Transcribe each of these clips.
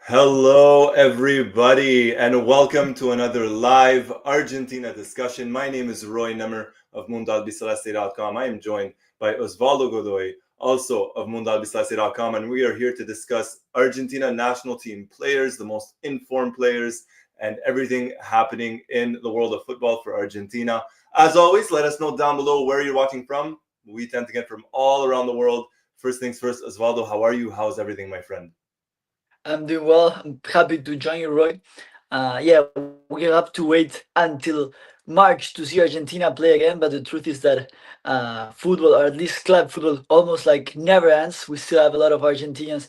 Hello, everybody, and welcome to another live Argentina discussion. My name is Roy Nemer of Mundo Albiceleste.com. I am joined by Osvaldo Godoy, also of Mundo Albiceleste.com, and we are here to discuss Argentina national team players, the most informed players, and everything happening in the world of football for Argentina. As always, let us know down below where you're watching from. We tend to get from all around the world. First things first, Osvaldo, how are you? How's everything, my friend? I'm doing well. I'm happy to join you, Roy. Yeah, we have to wait until March to see Argentina play again. But the truth is that football, or at least club football, almost like never ends. We still have a lot of Argentinians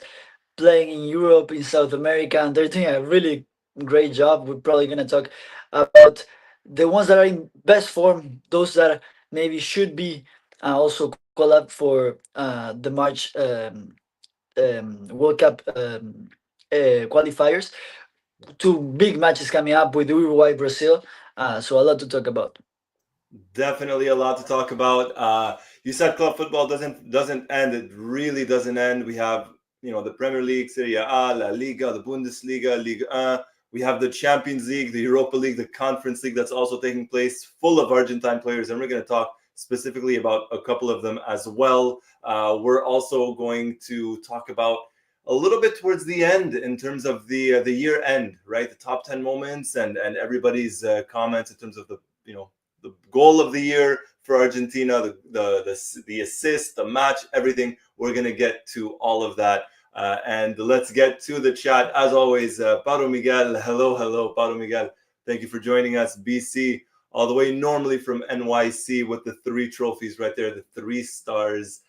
playing in Europe, in South America, and they're doing a really great job. We're probably gonna talk about the ones that are in best form, those that maybe should be also called up for the March World Cup qualifiers. Two big matches coming up with Uruguay, Brazil. So a lot to talk about. Definitely a lot to talk about. You said club football doesn't end. It really doesn't end. We have the Premier League, Serie A, La Liga, the Bundesliga, Liga 1. We have the Champions League, the Europa League, the Conference League that's also taking place, full of Argentine players, and we're going to talk specifically about a couple of them as well. We're also going to talk about a little bit towards the end in terms of the year end, right? The top 10 moments and everybody's comments in terms of the goal of the year for Argentina, the assist, the match, everything. We're gonna get to all of that, and let's get to the chat as always. Paro Miguel, hello, Paro Miguel. Thank you for joining us, BC, all the way normally from NYC with the 3 trophies right there, the 3 stars.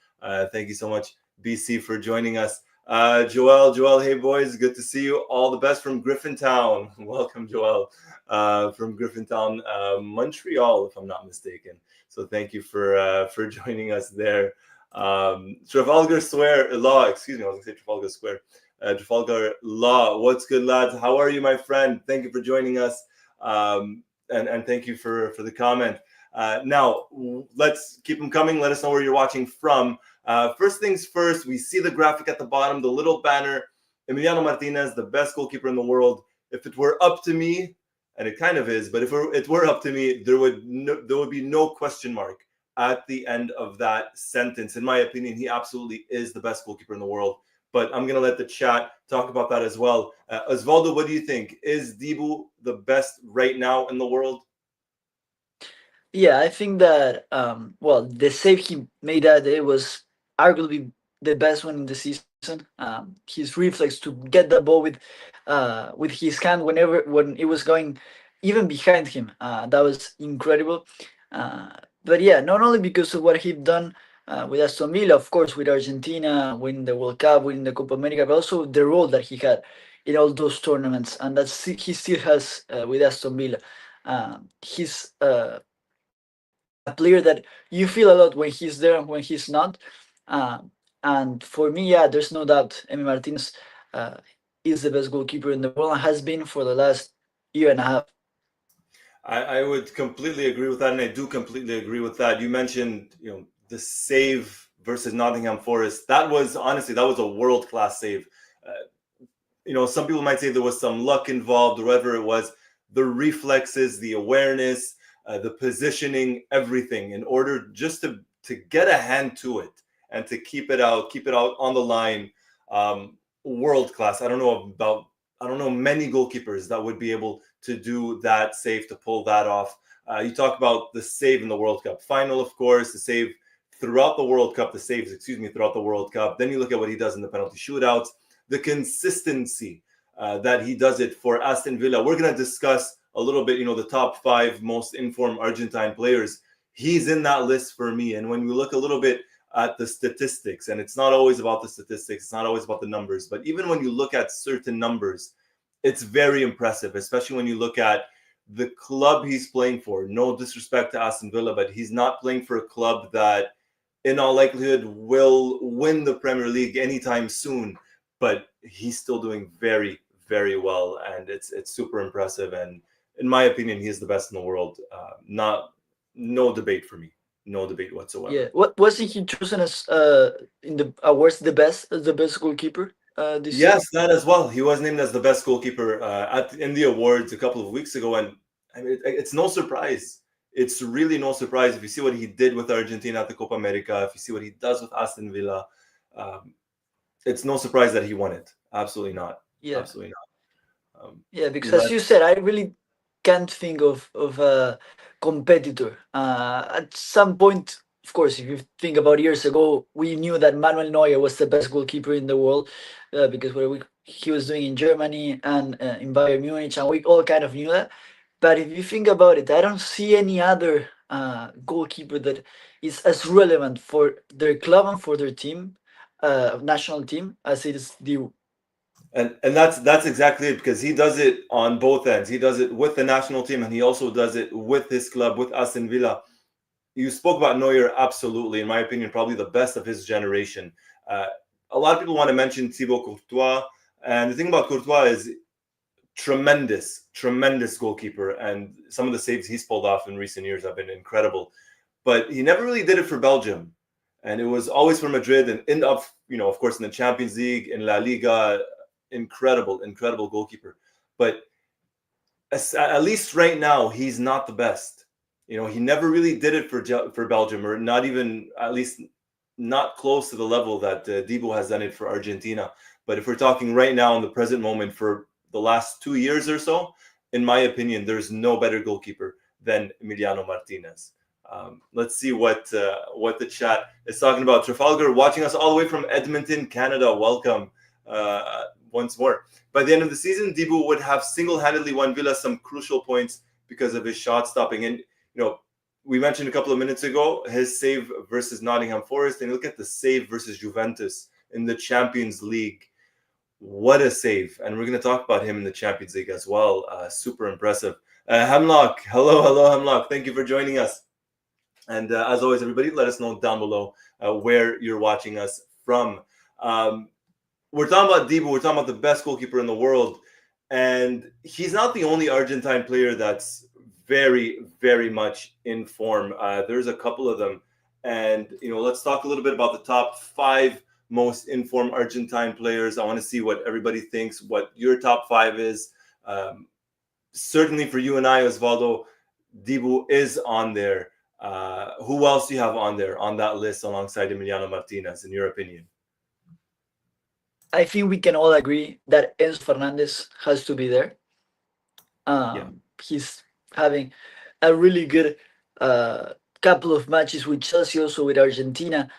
Thank you so much, BC, for joining us. Joel, hey boys, good to see you. All the best from Griffintown. Welcome, Joel, from Griffintown, Montreal, if I'm not mistaken. So thank you for joining us there. Trafalgar Square Law, excuse me, I was gonna say Trafalgar Square. Trafalgar Law, what's good, lads? How are you, my friend? Thank you for joining us, and thank you for the comment. Now let's keep them coming. Let us know where you're watching from. First things first, we see the graphic at the bottom, the little banner. Emiliano Martinez, the best goalkeeper in the world. If it were up to me, and it kind of is, but if it were up to me, there would be no question mark at the end of that sentence. In my opinion, he absolutely is the best goalkeeper in the world. But I'm gonna let the chat talk about that as well. Osvaldo, what do you think? Is Dibu the best right now in the world? Yeah, I think that well, the save he made that day was arguably the best one in the season. His reflex to get the ball with his hand when it was going even behind him, that was incredible. Uh, but yeah, not only because of what he done with Aston Villa, of course, with Argentina, winning the World Cup, winning the Copa America, but also the role that he had in all those tournaments, and that he still has with Aston Villa. He's a player that you feel a lot when he's there and when he's not. Uh, and for me, yeah, there's no doubt Emi Martinez uh, is the best goalkeeper in the world and has been for the last year and a half. I would completely agree with that, and I do completely agree with that. You mentioned, the save versus Nottingham Forest. That was honestly that was a world class save. Some people might say there was some luck involved, or whatever it was. The reflexes, the awareness, the positioning, everything, in order just to get a hand to it and to keep it out on the line. World class. I don't know many goalkeepers that would be able to do that save, to pull that off. You talk about the save in the World Cup final, of course, the save throughout the World Cup, the saves, excuse me, throughout the World Cup. Then you look at what he does in the penalty shootouts, the consistency that he does it for Aston Villa. We're going to discuss a little bit, the top 5 most informed Argentine players. He's in that list for me. And when we look a little bit at the statistics, and it's not always about the statistics, it's not always about the numbers, but even when you look at certain numbers, it's very impressive, especially when you look at the club he's playing for. No disrespect to Aston Villa, but he's not playing for a club that in all likelihood will win the Premier League anytime soon, but he's still doing very, very well, and it's super impressive. And in my opinion, he is the best in the world. Not No debate for me, no debate Yeah, whatsoever. what wasn't he chosen as in the awards the best as the best goalkeeper? this season? Yes, that as well. He was named as the best goalkeeper in the awards a couple of weeks ago, and I mean, it's no surprise. It's really no surprise if you see what he did with Argentina at the Copa America. If you see what he does with Aston Villa, um, it's no surprise that he won it. Absolutely not. Yeah, Absolutely not. yeah. Because as Let you said, I really can't think of a competitor. At some point, of course, if you think about years ago, we knew that Manuel Neuer was the best goalkeeper in the world because he was doing in Germany and in Bayern Munich, and we all kind of knew that. But if you think about it, I don't see any other goalkeeper that is as relevant for their club and for their team, national team, as it is the. and that's exactly it, because he does it on both ends. He does it with the national team, and he also does it with his club, with Aston Villa. You spoke about Neuer, absolutely, in my opinion, probably the best of his generation. Uh, a lot of people want to mention Thibaut Courtois, and the thing about Courtois is tremendous goalkeeper, and some of the saves he's pulled off in recent years have been incredible. But he never really did it for Belgium, and it was always for Madrid, and end up, of course, in the Champions League, in La Liga. Incredible goalkeeper. But at least right now, he's not the best. He never really did it for Belgium, or not even, at least not close to the level that Debo has done it for Argentina. But if we're talking right now in the present moment for the last 2 years or so, in my opinion, there's no better goalkeeper than Emiliano Martinez. Let's see what the chat is talking about. Trafalgar, watching us all the way from Edmonton, Canada. Welcome once more. By the end of the season, Debo would have single-handedly won Villa some crucial points because of his shot stopping. And we mentioned a couple of minutes ago his save versus Nottingham Forest, and look at the save versus Juventus in the Champions League. What a save. And we're going to talk about him in the Champions League as well. Super impressive. Hemlock, hello Hemlock, thank you for joining us. And as always, everybody, let us know down below where you're watching us from. We're talking about Debo. We're talking about the best goalkeeper in the world. And he's not the only Argentine player that's very, very much in form. There's a couple of them. And, let's talk a little bit about the top 5 most in-form Argentine players. I want to see what everybody thinks, what your top 5 is. Certainly for you and I, Osvaldo, Debo is on there. Who else do you have on there, on that list, alongside Emiliano Martinez, in your opinion? I think we can all agree that Enzo Fernandez has to be there. He's having a really good couple of matches with Chelsea, also with Argentina.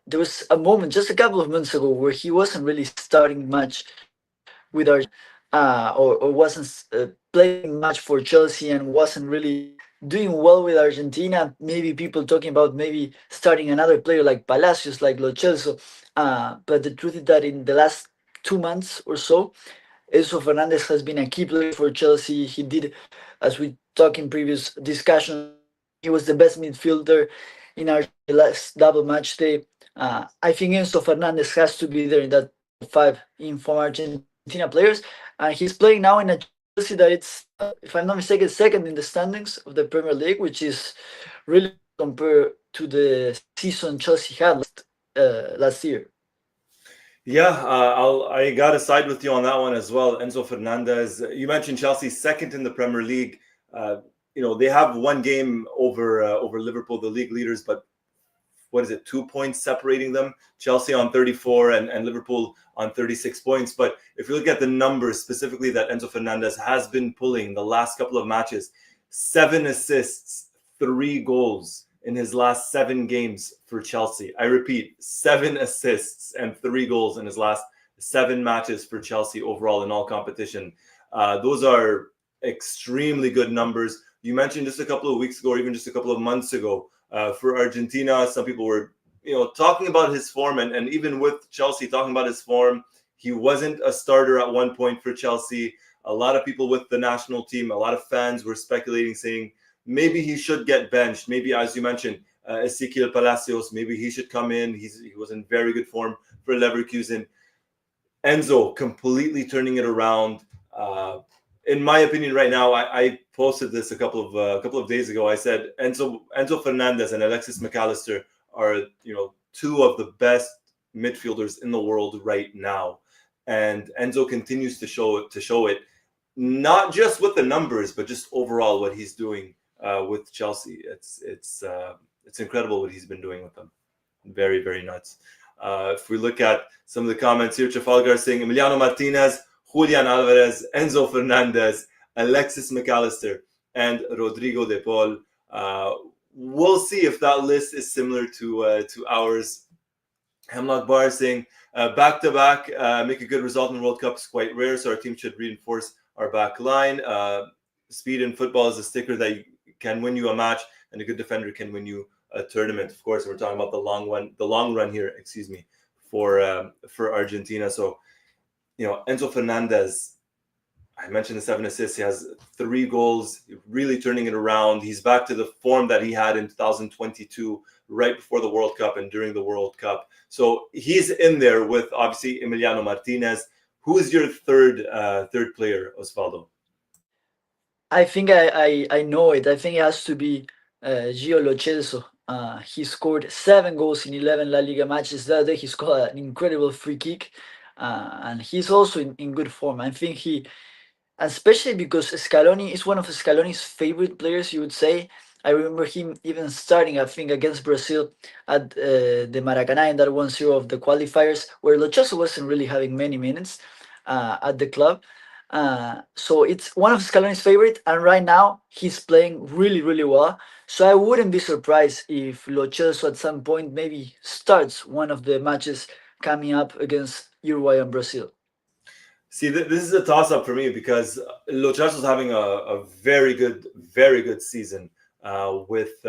There was a moment just a couple of months ago where he wasn't really starting much with Argentina, or wasn't playing much for Chelsea, and wasn't really doing well with Argentina. Maybe people talking about maybe starting another player like Palacios, like Lo Celso. But the truth is that in the last 2 months or so, Enzo Fernandez has been a key player for Chelsea. He did, as we talked in previous discussions, he was the best midfielder in our last double match day. I think Enzo Fernandez has to be there in that 5 inform Argentina players, and he's playing now in a Chelsea that it's, if I'm not mistaken, second in the standings of the Premier League, which is really compared to the season Chelsea had last year. Yeah, I gotta side with you on that one as well. Enzo Fernandez. You mentioned Chelsea second in the Premier League. They have one game over Liverpool, the league leaders, but what is it, 2 points separating them? Chelsea on 34 and Liverpool on 36 points. But if you look at the numbers specifically that Enzo Fernandez has been pulling the last couple of matches, 7 assists, 3 goals in his last 7 games for Chelsea. I repeat, 7 assists and 3 goals in his last 7 matches for Chelsea overall in all competition. Those are extremely good numbers. You mentioned just a couple of weeks ago, or even just a couple of months ago, for Argentina, some people were, talking about his form, and even with Chelsea talking about his form. He wasn't a starter at one point for Chelsea. A lot of people with the national team, a lot of fans were speculating, saying maybe he should get benched. Maybe, as you mentioned, Ezequiel Palacios, maybe he should come in. He was in very good form for Leverkusen. Enzo completely turning it around. In my opinion, right now, I posted this a couple of days ago. I said Enzo Fernandez and Alexis McAllister are 2 of the best midfielders in the world right now. and Enzo continues to show it, not just with the numbers, but just overall what he's doing with Chelsea. It's incredible what he's been doing with them. Very, very nuts. If we look at some of the comments here, Trafalgar saying Emiliano Martinez, Julian Alvarez, Enzo Fernandez, Alexis McAllister, and Rodrigo De Paul. We'll see if that list is similar to ours. Hemlock Bar saying back to back, make a good result in the World Cup is quite rare, so our team should reinforce our back line. Speed in football is a sticker that can win you a match, and a good defender can win you a tournament. Of course, we're talking about the long run here. Excuse me, for Argentina. So, Enzo Fernandez. I mentioned the 7 assists. He has 3 goals, really turning it around. He's back to the form that he had in 2022, right before the World Cup and during the World Cup. So he's in there with obviously Emiliano Martinez. Who is your third player, Osvaldo? I think I know it. I think it has to be Gio Lo Celso. He scored 7 goals in 11 La Liga matches that day. He scored an incredible free kick, and he's also in good form. I think especially because Scaloni is one of Scaloni's favorite players, you would say. I remember him even starting, I think, against Brazil at the Maracanã in that 1-0 of the qualifiers, where Lo Celso wasn't really having many minutes at the club. So it's one of Scaloni's favorite, and right now he's playing really, really well. So I wouldn't be surprised if Lo Celso at some point maybe starts one of the matches coming up against Uruguay and Brazil. See, this is a toss-up for me because Lo Celso's having a very good season with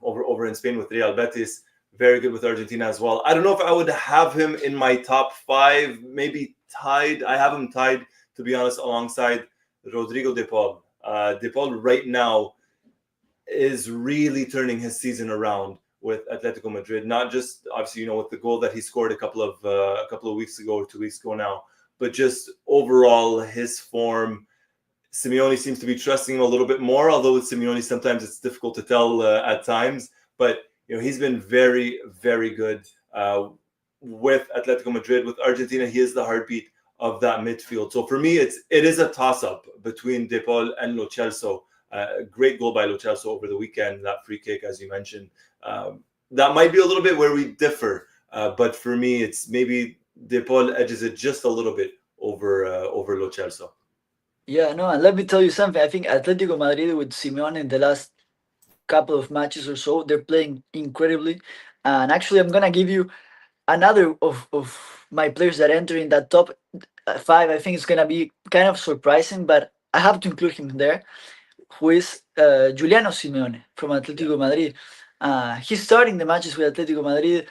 over in Spain with Real Betis. Very good with Argentina as well. I don't know if I would have him in my top 5, maybe tied. I have him tied, to be honest, alongside Rodrigo De Paul. De Paul right now is really turning his season around with Atletico Madrid. Not just obviously, with the goal that he scored a couple of weeks ago or 2 weeks ago now, but just overall his form. Simeone seems to be trusting him a little bit more, although with Simeone sometimes it's difficult to tell at times. But he's been very, very good with Atletico Madrid. With Argentina, he is the heartbeat of that midfield. So for me, it is a toss-up between De Paul and Lo Celso. A great goal by Lo Celso over the weekend, that free kick, as you mentioned. That might be a little bit where we differ, but for me, it's maybe De Paul edges it just a little bit over Lo Celso. Yeah, no, and let me tell you something. I think Atletico Madrid with Simeone in the last couple of matches or so, they're playing incredibly. And actually, I'm gonna give you another of my players that enter in that top 5. I think it's gonna be kind of surprising, but I have to include him there, who is Giuliano Simeone from Atletico Madrid. He's starting the matches with Atletico Madrid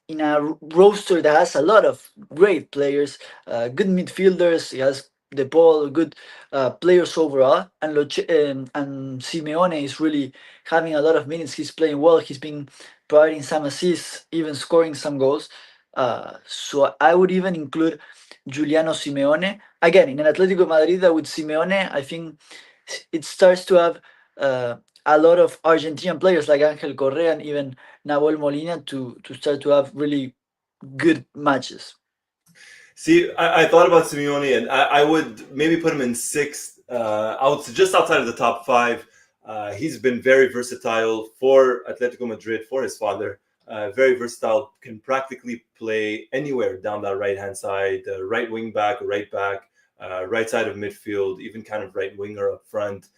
in a roster that has a lot of great players, good midfielders. He has De Paul, good players overall, and Simeone is really having a lot of minutes. He's playing well. He's been providing some assists, even scoring some goals. So I would even include Giuliano Simeone again in an Atletico Madrid that with Simeone, I think it starts to have a lot of Argentinian players like Angel Correa and even Nahuel Molina to start to have really good matches. See, I thought about Simeone, and I would maybe put him in 6th, just outside of the top 5. He's been very versatile for Atletico Madrid, for his father. Very versatile, can practically play anywhere down that right-hand side, right wing back, right back, right side of midfield, even kind of right winger up front.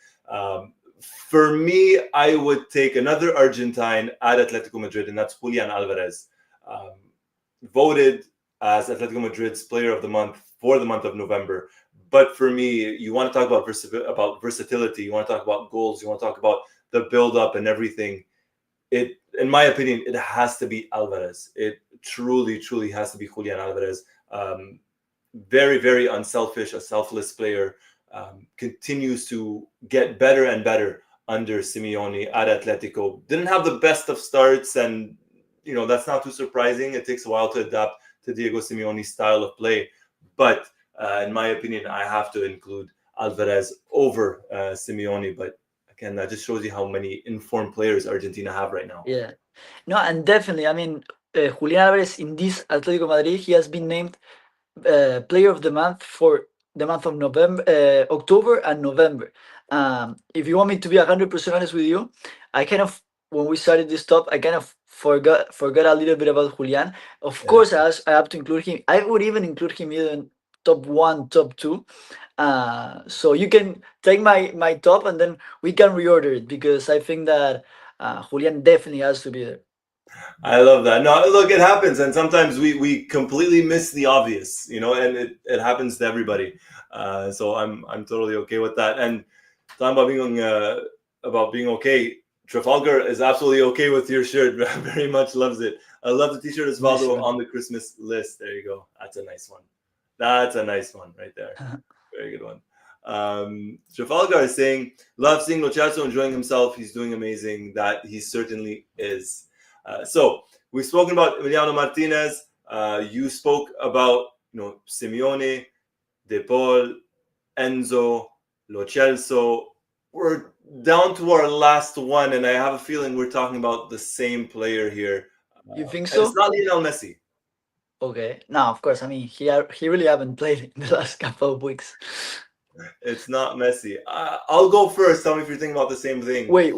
For me, I would take another Argentine at Atletico Madrid, and that's Julian Alvarez. Voted as Atletico Madrid's player of the month for the month of November. But for me, you want to talk about versatility, you want to talk about goals, you want to talk about the build-up and everything. In my opinion, it has to be Alvarez. It truly, truly has to be Julian Alvarez. Very, very unselfish, a selfless player. Continues to get better and better under Simeone at Atletico. Didn't have the best of starts, and that's not too surprising. It takes a while to adapt to Diego Simeone's style of play. But in my opinion, I have to include Alvarez over Simeone. But again, that just shows you how many informed players Argentina have right now. Yeah, no, and definitely, I mean, Julian Alvarez in this Atletico Madrid, he has been named player of the month for the month of October and November. If you want me to be 100% honest with you, I kind of, when we started this top, I kind of forgot a little bit about Julian. Of Yeah. course, I have to include him. I would even include him in top one, top two. So you can take my top, and then we can reorder it, because I think that Julian definitely has to be there. I love that. No, look, it happens, and sometimes we completely miss the obvious, and it happens to everybody. So I'm totally okay with that. And talking about being okay, Trafalgar is absolutely okay with your shirt. Very much loves it. I love the T-shirt Nice Osvaldo one. on the Christmas list. There you go. That's a nice one. That's a nice one right there. Very good one. Trafalgar is saying, love seeing Lo Celso enjoying himself. He's doing amazing. That he certainly is. So we've spoken about Emiliano Martinez. You spoke about Simeone, De Paul, Enzo, Lo Celso. We're down to our last one, and I have a feeling we're talking about the same player here. You think And it's so? not Lionel Messi. Okay. No, of course. I mean, he really haven't played in the last couple of weeks. It's not Messi. I'll go first. Tell me if you're thinking about the same thing. Wait.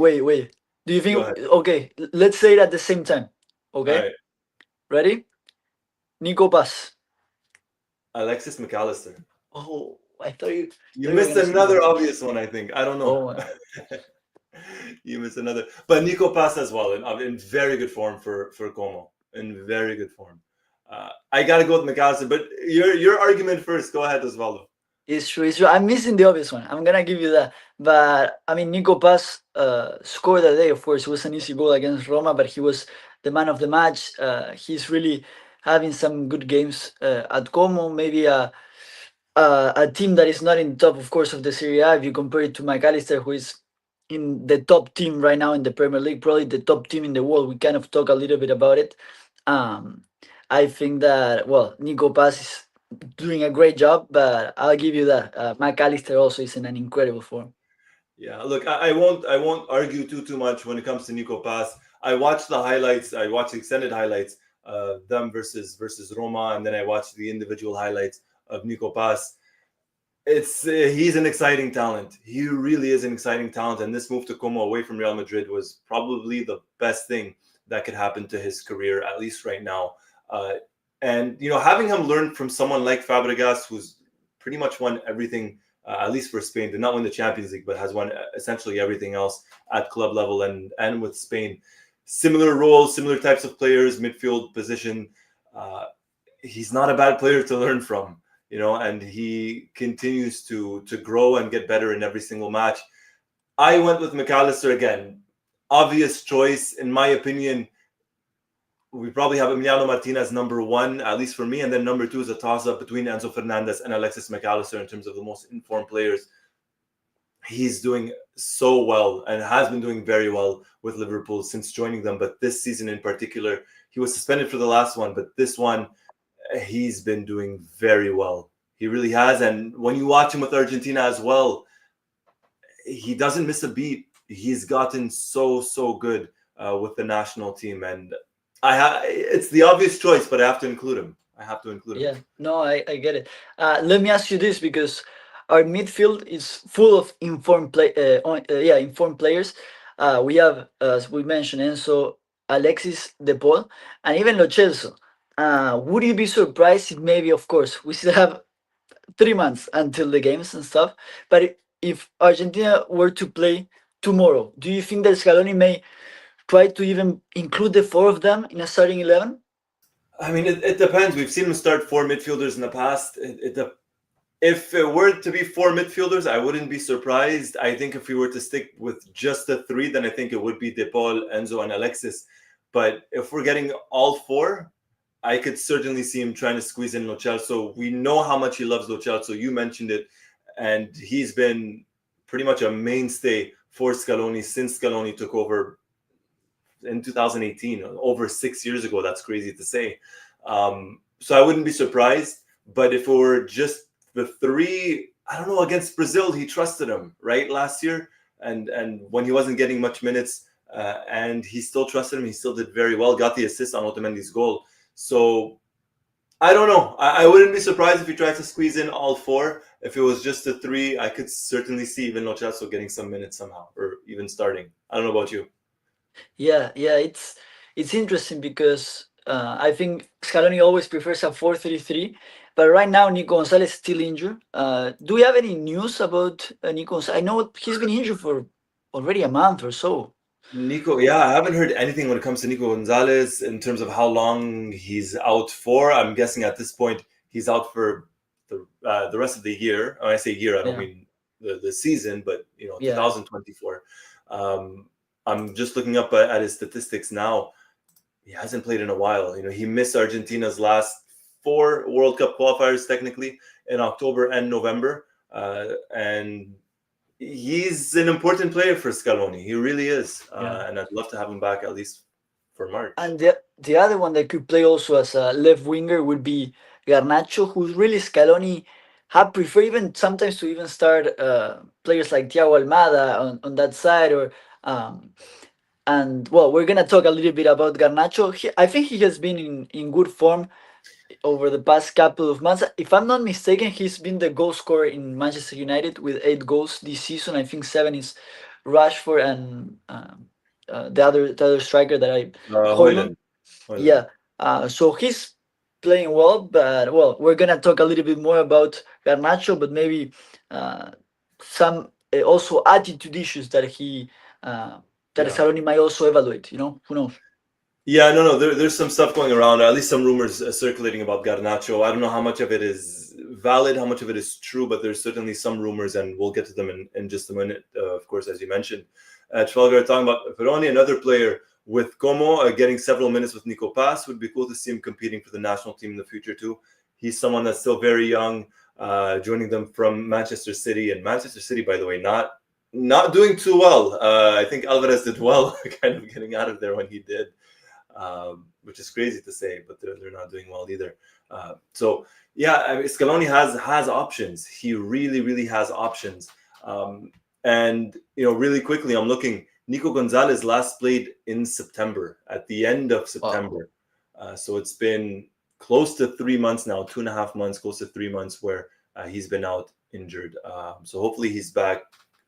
Do you Go think? ahead. Okay, let's say it at the same time. All Okay, right. ready? Nico Pass. Alexis McAllister. Oh, I thought you You thought you were missed gonna say another that. obvious one, I think. I don't know. Oh my. You missed another. But Nico Pass as well, in very good form for Como. In very good form. I got to go with McAllister, but your argument first. Go ahead, Osvaldo. It's true. It's true. I'm missing the obvious one. I'm gonna give you that. But I mean, Nico Pass scored that day. Of course, it was an easy goal against Roma, but he was the man of the match. He's really having some good games at Como. Maybe a team that is not in top, of course, of the Serie A. If you compare it to McAllister, who is in the top team right now in the Premier League, probably the top team in the world. We kind of talk a little bit about it. Um, I think that, well, Nico Pass is doing a great job, but I'll give you that. McAllister also is in an incredible form. Yeah, look, I won't argue too much when it comes to Nico Pass. I watched the highlights. I watched the extended highlights, them versus Roma, and then I watched the individual highlights of Nico Pass. It's he's an exciting talent. He really is an exciting talent, and this move to Como away from Real Madrid was probably the best thing that could happen to his career, at least right now. Uh, and having him learn from someone like Fabregas, who's pretty much won everything, at least for Spain, did not win the Champions League, but has won essentially everything else at club level and with Spain. Similar roles, similar types of players, midfield position. Uh, he's not a bad player to learn from, and he continues to grow and get better in every single match. I went with McAllister again. Obvious choice, in my opinion. We probably have Emiliano Martinez number one, at least for me, and then number two is a toss-up between Enzo Fernandez and Alexis McAllister in terms of the most informed players. He's doing so well and has been doing very well with Liverpool since joining them. But this season in particular, he was suspended for the last one, but this one, he's been doing very well. He really has. And when you watch him with Argentina as well, he doesn't miss a beat. He's gotten so good with the national team. And it's the obvious choice, but I have to include him. Yeah, no, I get it. Let me ask you this, because our midfield is full of informed players. We have, as we mentioned, Enzo, Alexis, De Paul, and even Lo Celso. Would you be surprised if maybe, of course, we still have 3 months until the games and stuff, but if Argentina were to play tomorrow, do you think that Scaloni may try to even include the four of them in a starting 11? I mean, it depends. We've seen him start four midfielders in the past. If it were to be four midfielders, I wouldn't be surprised. I think if we were to stick with just the three, then I think it would be De Paul, Enzo, and Alexis. But if we're getting all four, I could certainly see him trying to squeeze in Lo Celso. We know how much he loves Lo Celso. You mentioned it, and he's been pretty much a mainstay for Scaloni since Scaloni took over in 2018, over 6 years ago. That's crazy to say. So I wouldn't be surprised. But if it were just the three, I don't know, against Brazil, he trusted him, right, last year. And when he wasn't getting much minutes, and he still trusted him, he still did very well, got the assist on Otamendi's goal. So I don't know. I wouldn't be surprised if he tries to squeeze in all four. If it was just a three, I could certainly see even Lochazo getting some minutes somehow, or even starting. I don't know about you. Yeah, yeah, it's interesting because I think Scaloni always prefers a 4-3-3, but right now Nico Gonzalez is still injured. Do we have any news about Nico Gonzalez? I know he's been injured for already a month or so. Nico, yeah, I haven't heard anything when it comes to Nico Gonzalez in terms of how long he's out for. I'm guessing at this point he's out for the rest of the year. When I say year, I don't Yeah, mean the season, but yeah, 2024. Um, I'm just looking up at his statistics now. He hasn't played in a while. He missed Argentina's last four World Cup qualifiers technically in October and November, and he's an important player for Scaloni. He really is, yeah. and I'd love to have him back at least for March. And the other one that could play also as a left winger would be Garnacho, who's really Scaloni had preferred even sometimes to even start players like Thiago Almada on that side or um, and well, we're gonna talk a little bit about Garnacho. I think he has been in good form over the past couple of months. If I'm not mistaken, he's been the goal scorer in Manchester United with 8 goals this season. I think seven is Rashford and the other striker that I Hoyland. Hoyland, Hoyland. Yeah. So he's playing well, but well, we're gonna talk a little bit more about Garnacho, but maybe uh, some also attitude issues that he that Yeah. Scaloni might also evaluate. Who knows? Yeah, no, no. There's some stuff going around, or at least some rumors circulating about Garnacho. I don't know how much of it is valid, how much of it is true, but there's certainly some rumors, and we'll get to them in just a minute. Of course, as you mentioned, Trafalgar talking about Peroni, another player with Como getting several minutes with Nico Pass. Would be cool to see him competing for the national team in the future too. He's someone that's still very young, joining them from Manchester City, and Manchester City, by the way, not doing too well. I think Alvarez did well, kind of getting out of there when he did, which is crazy to say, but they're not doing well either. So yeah, I mean, Scaloni has options. He really, really has options. And really quickly, I'm looking. Nico Gonzalez last played in September, at the end of Wow. September. So it's been close to 3 months now, 2.5 months, close to 3 months where he's been out injured. So hopefully he's back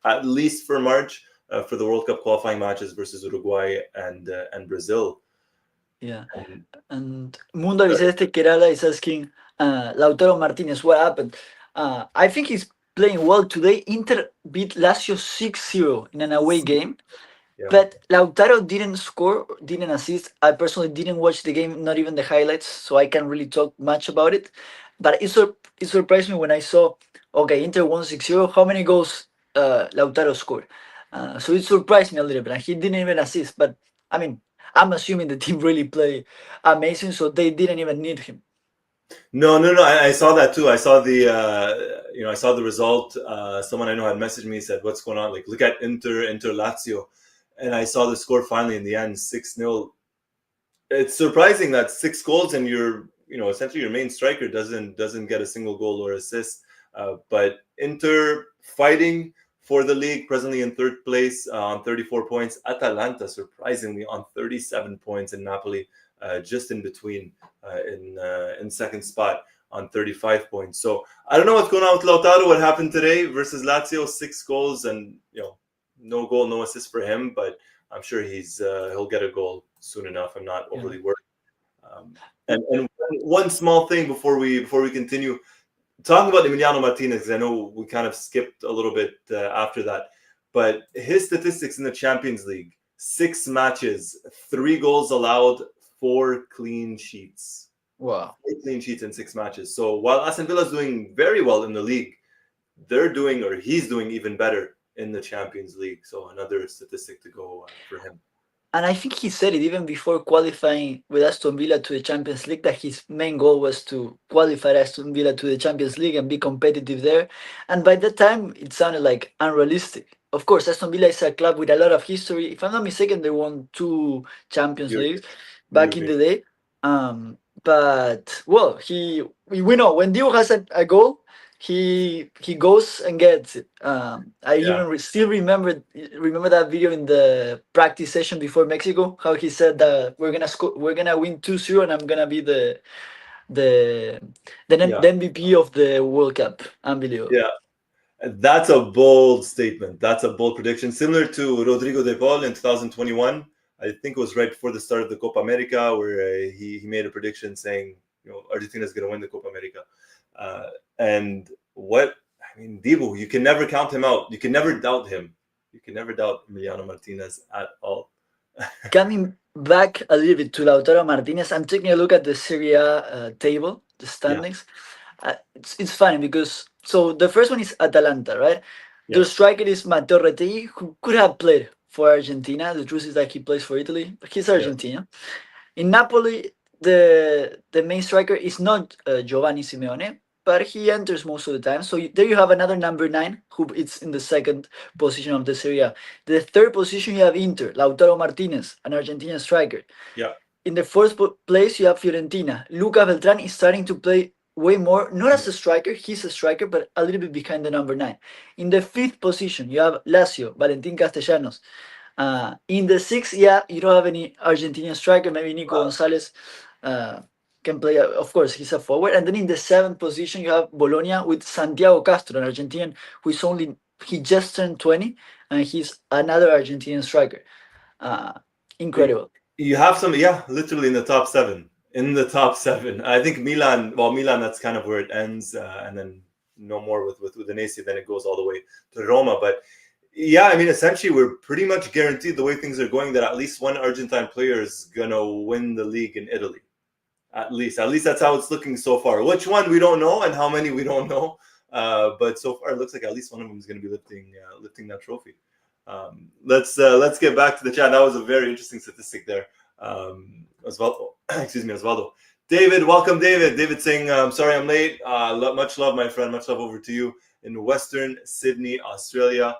at least for March for the World Cup qualifying matches versus Uruguay and Brazil. Yeah. And, And Mundo uh, Albiceleste Kerala is asking Lautaro Martinez what happened. I think he's playing well today. Inter beat Lazio 6-0 in an away game. yeah. But Lautaro didn't score, didn't assist. I personally didn't watch the game, not even the highlights, so I can't really talk much about it. But it surprised me when I saw, okay, Inter won 6-0. How many goals Lautaro scored? So it surprised me a little bit. And he didn't even assist. But I mean, I'm assuming the team really played amazing, so they didn't even need him. No, no, no. I saw that too. I saw I saw the result. Someone I know had messaged me, said, "What's going on? Like, look at Inter Lazio," and I saw the score finally in the end, 6-0. It's surprising that 6 goals and essentially your main striker doesn't get a single goal or assist. But Inter fighting for the league, presently in third place on 34 points. Atalanta surprisingly on 37 points, and Napoli just in between in second spot on 35 points. So I don't know what's going on with Lautaro. What happened today versus Lazio? 6 goals and no goal, no assist for him, but I'm sure he'll get a goal soon enough. I'm not Yeah. overly worried. And one small thing before we continue, talking about Emiliano Martinez, 'cause I know we kind of skipped a little bit after that, but his statistics in the Champions League: 6 matches, 3 goals allowed, 4 clean sheets. Wow. 4 clean sheets in 6 matches. So while Aston Villa is doing very well in the league, he's doing even better in the Champions League. So another statistic to go for him. And I think he said it even before qualifying with Aston Villa to the Champions League that his main goal was to qualify Aston Villa to the Champions League and be competitive there. And by that time, it sounded like unrealistic. Of course, Aston Villa is a club with a lot of history. If I'm not mistaken, they won 2 Champions Leagues back in European. the day. But well, we know when Dio has a goal, he goes and gets it. I Yeah. even still remember that video in the practice session before Mexico. How he said that we're gonna win 2-0, and I'm gonna be the the Yeah, MVP of the World Cup. Unbelievable. yeah. That's a bold statement. That's a bold prediction. Similar to Rodrigo de Paul in 2021. I think it was right before the start of the Copa America where he made a prediction saying, Argentina is going to win the Copa America. Uh, and what, I mean, Dibu, you can never count him out. You can never doubt him. You can never doubt Emiliano Martinez at all. Coming back a little bit to Lautaro Martinez, I'm taking a look at the Serie A table, the Yeah, standings. It's funny because so the first one is Atalanta, right? The yes, striker is Matteo Retegui, who could have played for Argentina. The truth is that he plays for Italy, but he's yes, Argentina. In Napoli, the main striker is not Giovanni Simeone, but he enters most of the time. So there you have another number nine who it's in the second position of the Serie A. The third position you have Inter, Lautaro Martinez, an Argentinian striker. yeah, In the fourth place you have Fiorentina. Luca Beltran is starting to play way more, not as yeah. a striker, he's a striker, but a little bit behind the number nine. In the fifth position you have Lazio, Valentin Castellanos. In the sixth, yeah, you don't have any Argentinian striker. Maybe Nico Gonzalez uh, can play. Of course, he's a forward. And then in the seventh position, you have Bologna with Santiago Castro, an Argentinian who is only he just turned 20, and he's another Argentinian striker. Uh, Incredible. You have some, yeah, literally in the top seven. In the top seven, I think Milan. Well, Milan, that's kind of where it ends, and then no more with Udinese. Then it goes all the way to Roma. But yeah, I mean, essentially, we're pretty much guaranteed the way things are going that at least one Argentine player is gonna win the league in Italy. At least that's how it's looking so far. Which one we don't know, and how many we don't know. But so far, it looks like at least one of them is going to be lifting that trophy. Let's get back to the chat. That was a very interesting statistic there. Osvaldo, excuse me, Osvaldo. David, welcome, David. David saying, sorry I'm late. Much love, my friend. Much love over to you in Western Sydney, Australia.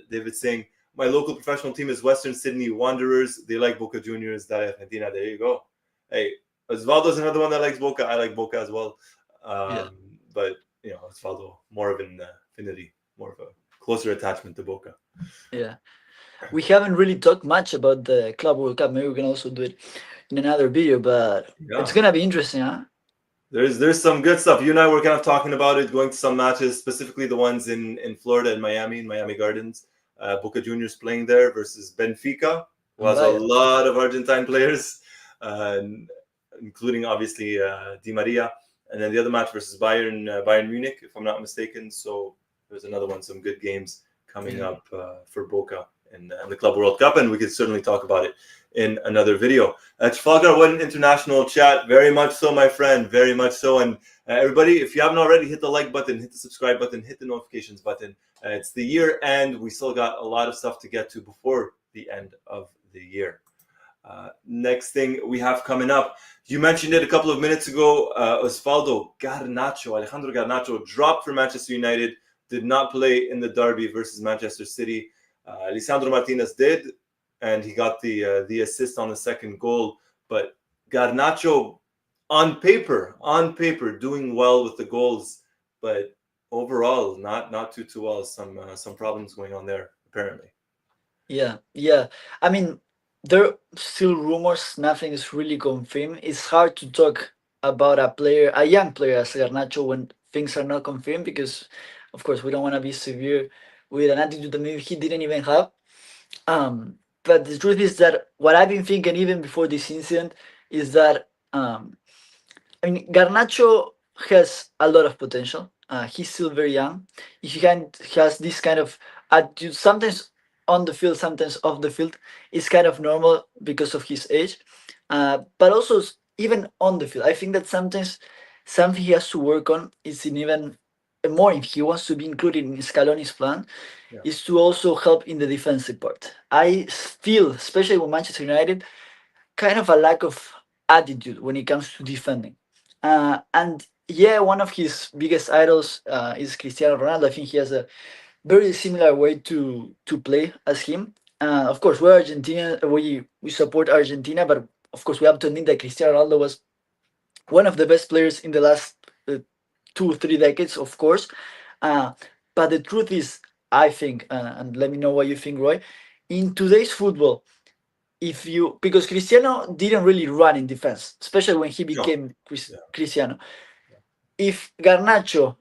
David saying, my local professional team is Western Sydney Wanderers. They like Boca Juniors. That Argentina. There you go. Hey, Osvaldo's another one that likes Boca. I like Boca as well. Yeah. But, Osvaldo, more of an affinity, more of a closer attachment to Boca. Yeah. We haven't really talked much about the Club World Cup. Maybe we can also do it in another video, but it's Yeah. gonna be interesting, huh? There's some good stuff. You and I were kind of talking about it, going to some matches, specifically the ones in Florida and Miami, in Miami Gardens. Boca Juniors playing there versus Benfica, who has a Vaya. lot of Argentine players, including obviously Di Maria. And then the other match versus Bayern Munich, if I'm not mistaken. So there's another one, some good games coming up for Boca in the Club World Cup, and we could certainly talk about it in another video. Trafalgar, what an international chat. Very much so, my friend. Very much so. And everybody, if you haven't already, hit the like button, hit the subscribe button, hit the notifications button. It's the year end. We still got a lot of stuff to get to before the end of the year. Next thing we have coming up, you mentioned it a couple of minutes ago, Osvaldo Garnacho, Alejandro Garnacho dropped for Manchester United, did not play in the derby versus Manchester City. Lisandro Martinez did, and he got the assist on the second goal. But Garnacho, on paper, doing well with the goals, but overall, not too well. Some problems going on there apparently. Yeah. I mean, there are still rumors. Nothing is really confirmed. It's hard to talk about a young player as Garnacho, when things are not confirmed, because, of course, we don't want to be severe with an attitude that maybe he didn't even have. But the truth is that what I've been thinking even before this incident is that I mean, Garnacho has a lot of potential. He's still very young. He has this kind of attitude, sometimes on the field, sometimes off the field. It's kind of normal because of his age. But also, even on the field, I think that sometimes something he has to work on is in even more, if he wants to be included in Scaloni's plan, Yeah. is to also help in the defensive part. I feel, especially with Manchester United, kind of a lack of attitude when it comes to defending. And yeah, one of his biggest idols is Cristiano Ronaldo. I think he has a very similar way to play as him. Of course, we're Argentina. We support Argentina, but of course, we have to admit that Cristiano Ronaldo was one of the best players in the last 2 or 3 decades, of course. Uh, but the truth is, I think, and let me know what you think, Roy. In today's football, if you, because Cristiano didn't really run in defense, especially when he No. became Yeah. Cristiano. If Garnacho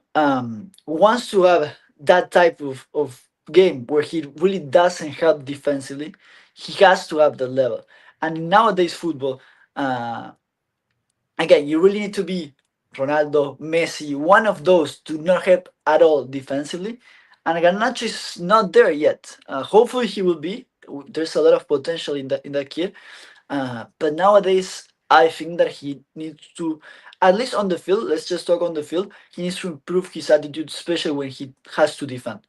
wants to have that type of game where he really doesn't help defensively, he has to have the level. And in nowadays football, uh, again, you really need to be Ronaldo, Messi, one of those to not help at all defensively. And Garnacho is not there yet. Hopefully, he will be. There's a lot of potential in that kid. But nowadays, I think that he needs to, at least on the field, let's just talk on the field, he needs to improve his attitude, especially when he has to defend.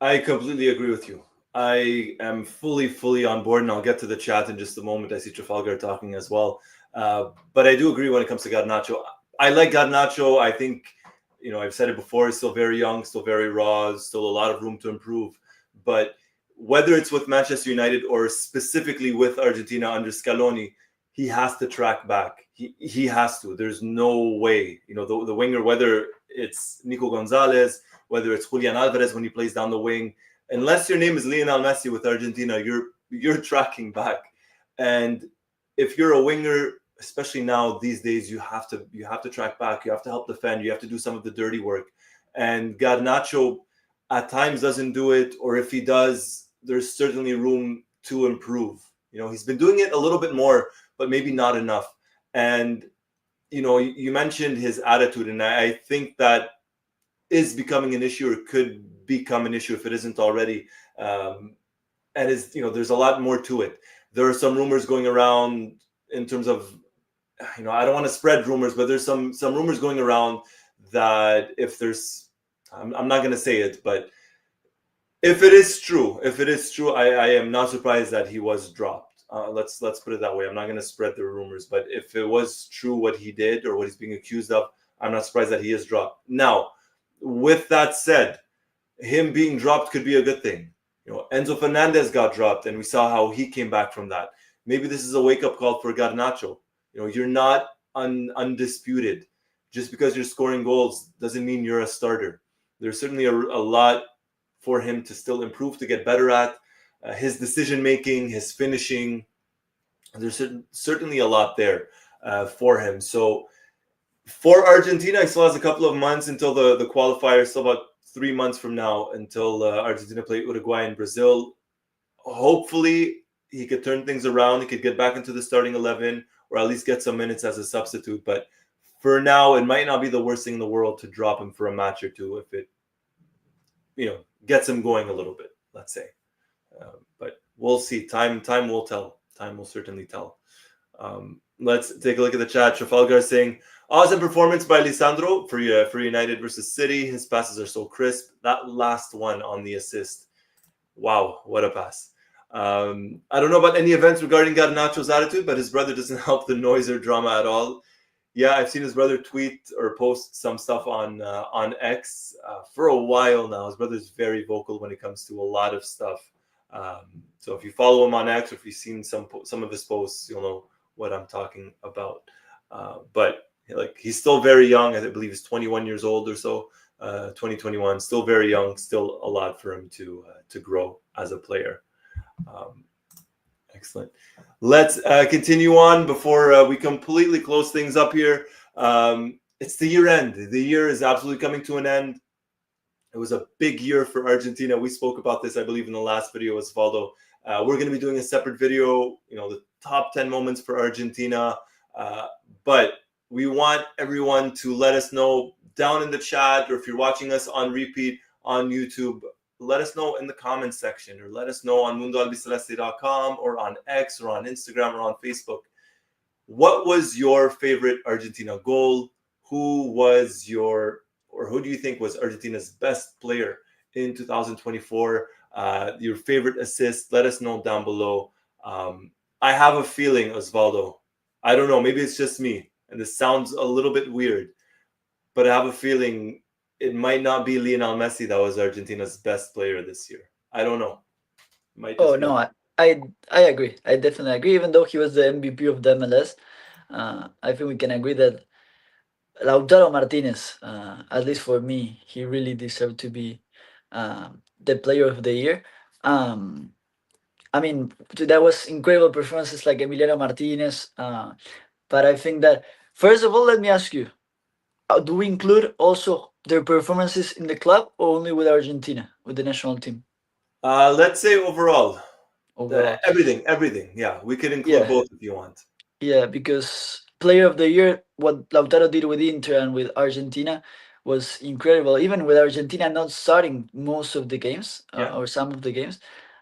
I completely agree with you. I am fully on board, and I'll get to the chat in just a moment. I see Trafalgar talking as well. But I do agree when it comes to Garnacho. I like Garnacho. I think, I've said it before, he's still very young, still very raw, still a lot of room to improve. But whether it's with Manchester United or specifically with Argentina under Scaloni, he has to track back. He has to. There's no way. The winger, whether it's Nico Gonzalez, whether it's Julian Alvarez when he plays down the wing, unless your name is Lionel Messi with Argentina, you're tracking back. And if you're a winger, especially now these days, you have to track back. You have to help defend. You have to do some of the dirty work. And Garnacho at times doesn't do it, or if he does, there's certainly room to improve. He's been doing it a little bit more, but maybe not enough. And you mentioned his attitude, and I think that is becoming an issue, or could become an issue if it isn't already. And there's a lot more to it. There are some rumors going around in terms of, I don't want to spread rumors, but there's some rumors going around that if there's, I'm not going to say it, but if it is true, I am not surprised that he was dropped. Let's put it that way. I'm not going to spread the rumors, but if it was true what he did or what he's being accused of, I'm not surprised that he is dropped. Now, with that said, him being dropped could be a good thing. Enzo Fernandez got dropped, and we saw how he came back from that. Maybe this is a wake-up call for Garnacho. You're not undisputed. Just because you're scoring goals doesn't mean you're a starter. There's certainly a lot for him to still improve, to get better at. His decision-making, his finishing, there's certainly a lot there for him. So for Argentina, he still has a couple of months until the qualifier, still about 3 months from now until Argentina play Uruguay and Brazil. Hopefully, he could turn things around. He could get back into the starting 11, or at least get some minutes as a substitute. But for now, it might not be the worst thing in the world to drop him for a match or two if it, gets him going a little bit, let's say. But we'll see. Time will tell. Time will certainly tell. Let's take a look at the chat. Trafalgar is saying, awesome performance by Lisandro for United versus City. His passes are so crisp. That last one on the assist. Wow, what a pass. I don't know about any events regarding Garnacho's attitude, but his brother doesn't help the noise or drama at all. Yeah, I've seen his brother tweet or post some stuff on X for a while now. His brother's very vocal when it comes to a lot of stuff. So if you follow him on X, or if you've seen some of his posts, you'll know what I'm talking about. But he's still very young. I believe he's 21 years old or so. 2021, still very young. Still a lot for him to grow as a player. Excellent. Let's continue on before we completely close things up here. It's the year end. The year is absolutely coming to an end. It was a big year for Argentina. We spoke about this, I believe, in the last video, Osvaldo. We're going to be doing a separate video, the top 10 moments for Argentina. But we want everyone to let us know down in the chat, or if you're watching us on repeat on YouTube, let us know in the comments section, or let us know on mundoalbiceleste.com, or on X, or on Instagram, or on Facebook. What was your favorite Argentina goal? Who do you think was Argentina's best player in 2024? Your favorite assist? Let us know down below. I have a feeling, Osvaldo, I don't know, maybe it's just me, and this sounds a little bit weird, but I have a feeling it might not be Lionel Messi that was Argentina's best player this year. I don't know. It might Oh just be no, me. I agree. I definitely agree. Even though he was the MVP of the MLS, I think we can agree that Lautaro Martinez, at least for me, he really deserved to be the player of the year. Um, I mean, that was incredible performances like Emiliano Martinez. But I think that, first of all, let me ask you, do we include also their performances in the club or only with Argentina, with the national team Let's say overall, overall? everything. Yeah, we could include Yeah, both if you want. yeah, because player of the year, what Lautaro did with Inter and with Argentina was incredible. Even with Argentina not starting most of the games Yeah, or some of the games,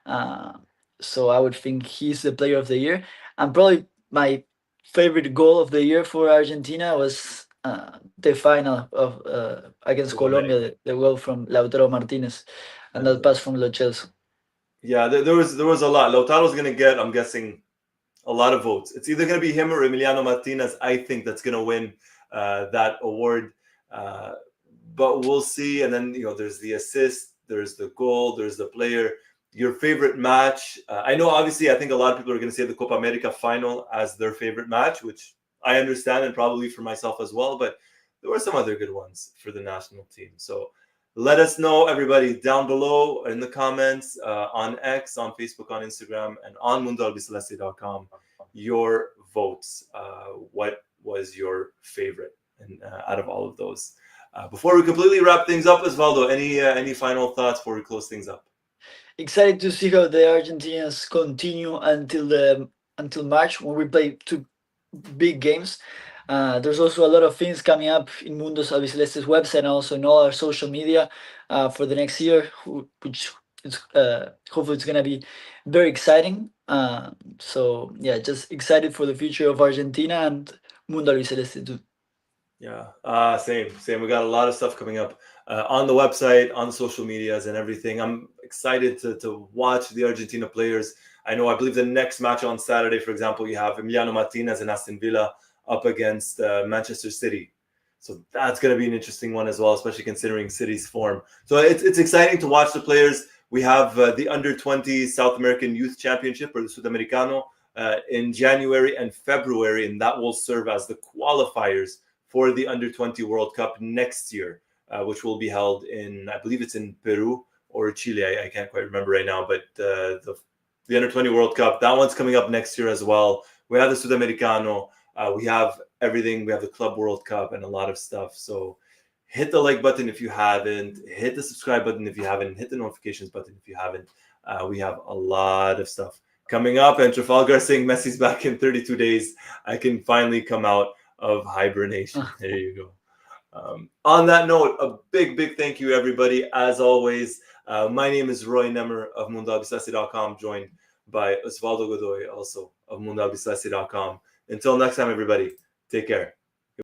uh, so I would think he's the player of the year. And probably my favorite goal of the year for Argentina was the final of against Copa America. Colombia, the goal from Lautaro Martinez, and that pass from Lo Celso. Yeah, there was a lot. Lautaro's gonna get, I'm guessing, a lot of votes. It's either gonna be him or Emiliano Martinez. I think that's gonna win that award, uh, but we'll see. And then there's the assist, there's the goal, there's the player. Your favorite match? I know, obviously, I think a lot of people are gonna say the Copa America final as their favorite match, which I understand, and probably for myself as well. But there were some other good ones for the national team. So let us know, everybody, down below in the comments, on X, on Facebook, on Instagram, and on mundoalbiceleste.com, your votes. What was your favorite and out of all of those? Before we completely wrap things up, Osvaldo, any final thoughts before we close things up? Excited to see how the Argentinians continue until March when we play two big games. There's also a lot of things coming up in Mundo Albiceleste's website and also in all our social media for the next year, which is hopefully it's gonna be very exciting. So yeah, just excited for the future of Argentina and Mundo Albiceleste too. Yeah, same. We got a lot of stuff coming up on the website, on social medias, and everything. I'm excited to watch the Argentina players. I believe the next match on Saturday, for example, you have Emiliano Martinez and Aston Villa up against Manchester City. So that's going to be an interesting one as well, especially considering City's form. So it's exciting to watch the players. We have the Under-20 South American Youth Championship, or the Sudamericano, in January and February, and that will serve as the qualifiers for the Under-20 World Cup next year, which will be held in, I believe it's in Peru or Chile. I can't quite remember right now, but the Under-20 World Cup, that one's coming up next year as well. We have the Sudamericano. We have everything. We have the Club World Cup and a lot of stuff. So hit the like button if you haven't. Hit the subscribe button if you haven't. Hit the notifications button if you haven't. We have a lot of stuff coming up. And Trafalgar saying Messi's back in 32 days. I can finally come out of hibernation. There you go. On that note, a big thank you, everybody. As always, my name is Roy Nemer of MundoAlbiceleste.com, joined by Osvaldo Godoy, also of MundoAlbiceleste.com. Until next time, everybody, take care.